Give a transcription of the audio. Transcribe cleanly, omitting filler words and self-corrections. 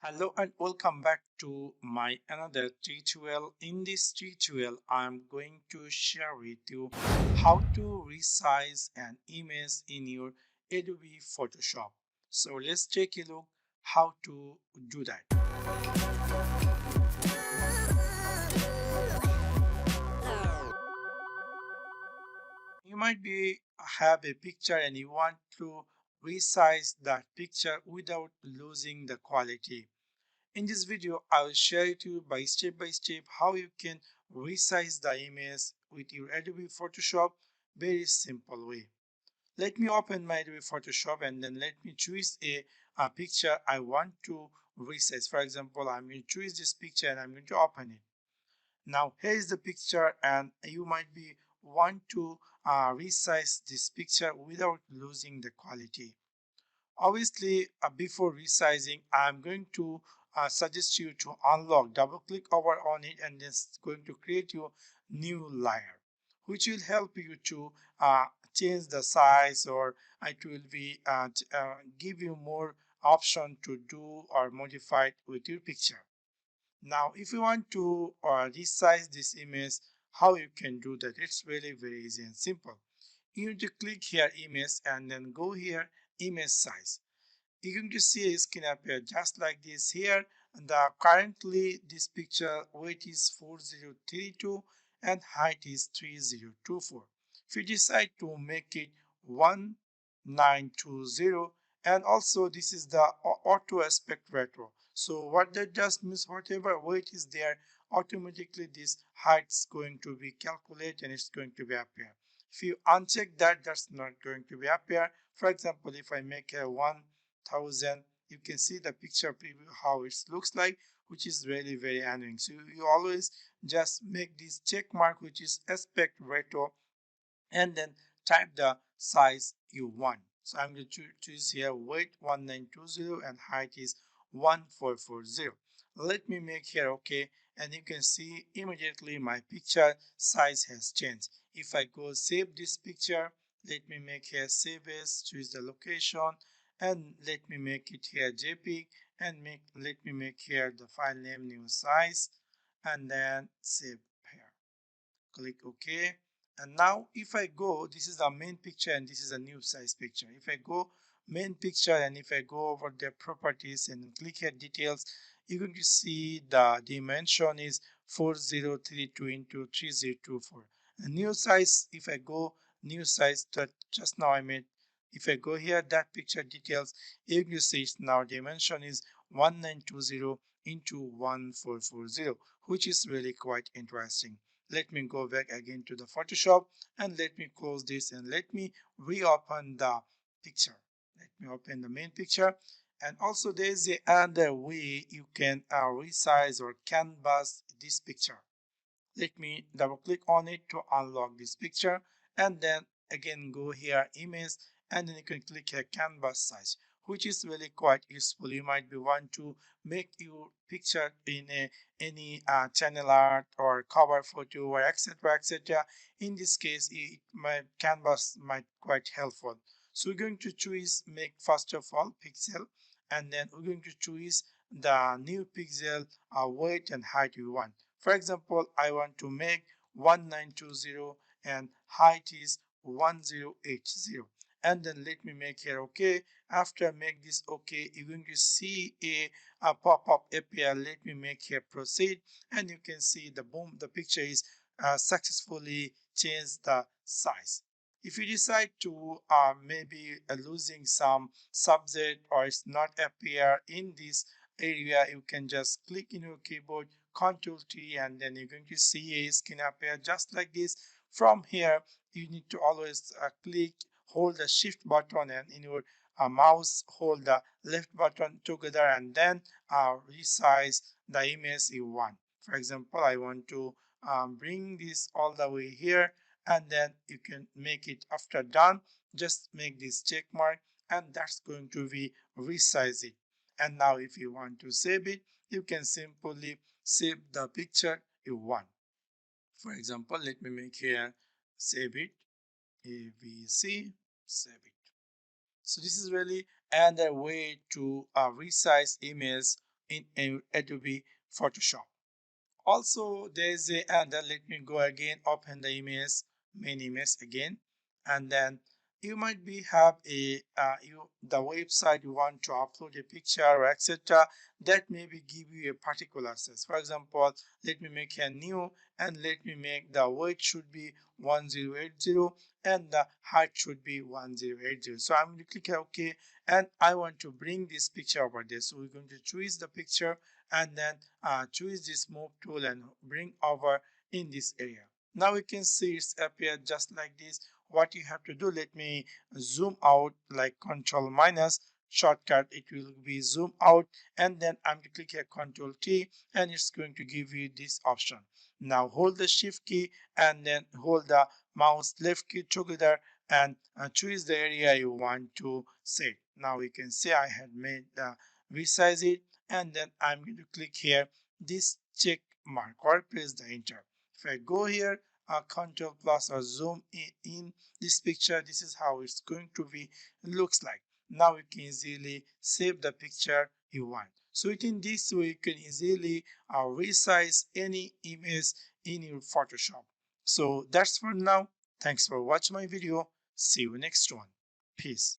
Hello and welcome back to my another tutorial. In this tutorial, I'm going to share with you how to resize an image in your Adobe Photoshop. So let's take a look how to do that. You might be have a picture and you want to resize that picture without losing the quality. In this video, I will share it to you by step how you can resize the image with your Adobe Photoshop very simple way. Let me open my Adobe Photoshop and then let me choose a picture I want to resize. For example, I'm going to choose this picture and I'm going to open it. Now here is the picture and you might be want to resize this picture without losing the quality. Obviously, before resizing, I'm going to suggest you to unlock, double click over on it, and it's going to create your new layer, which will help you to change the size, or it will be give you more option to do or modify it with your picture. Now, if you want to resize this image, how you can do that? It's really very easy and simple. You need to click here image and then go here image size. You're going to see a skin appear just like this here. The currently this picture weight is 4032 and height is 3024. If you decide to make it 1920, and also this is the auto aspect ratio. So what that just means, whatever weight is there, automatically this height is going to be calculated and it's going to be appear. If you uncheck that, that's not going to be appear. For example, if I make a 1000, you can see the picture preview how it looks like, which is really very annoying. So you always just make this check mark, which is aspect ratio, and then type the size you want. So I'm going to choose here weight 1920 and height is 1440. Let me make here okay, and you can see immediately my picture size has changed. If I go save this picture, let me make here save as, choose the location, and let me make it here JPEG, and let me make here the file name new size, and then save here. Click OK. And now if I go, this is the main picture and this is a new size picture. If I go main picture and if I go over the properties and click here details, you're going to see the dimension is 4032 into 3024. A new size, if I go new size that just now I made, if I go here that picture details, you can see it's now dimension is 1920 into 1440, which is really quite interesting. Let me go back again to the Photoshop and let me close this and let me reopen the picture. Let me open the main picture. And also there is another way you can resize or canvas this picture. Let me double click on it to unlock this picture, and then again go here image, and then you can click here canvas size, which is really quite useful. You might be want to make your picture in any channel art or cover photo or etc. In this case my canvas might quite helpful. So we're going to choose make first of all pixel, and then we're going to choose the new pixel weight and height we want. For example, I want to make 1920 and height is 1080, and then let me make here okay. After I make this okay, you're going to see a pop-up appear. Let me make here proceed, and you can see the boom, the picture is successfully changed the size. If you decide to maybe losing some subject or it's not appear in this area, you can just click in your keyboard Ctrl T, and then you're going to see a skin appear just like this. From here, you need to always click, hold the shift button, and in your mouse hold the left button together, and then resize the image you want. For example, I want to bring this all the way here, and then you can make it. After done, just make this check mark, and that's going to be resize it. And now if you want to save it, you can simply save the picture you want. For example, let me make here save it, ABC, save it. So this is really another way to resize image in Adobe Photoshop. Also, there's a, and then let me go again, open the image, main image again, and then you might be have a the website you want to upload a picture or etc. That maybe give you a particular size. For example, let me make a new, and let me make the weight should be 1080 and the height should be 1080. So I'm going to click OK, and I want to bring this picture over there. So we're going to choose the picture, and then choose this move tool and bring over in this area. Now we can see it's appeared just like this. What you have to do, let me zoom out, like control minus shortcut, it will be zoom out, and then I'm going to click here control T, and it's going to give you this option. Now hold the shift key and then hold the mouse left key together, and choose the area you want to set. Now we can see I had made the resize it, and then I'm going to click here this check mark or press the enter. If I go here, control plus or zoom in this picture, this is how it's going to be looks like. Now you can easily save the picture you want. So in this way you can easily resize any image in your Photoshop. So that's for now. Thanks for watching my video. See you next one. Peace.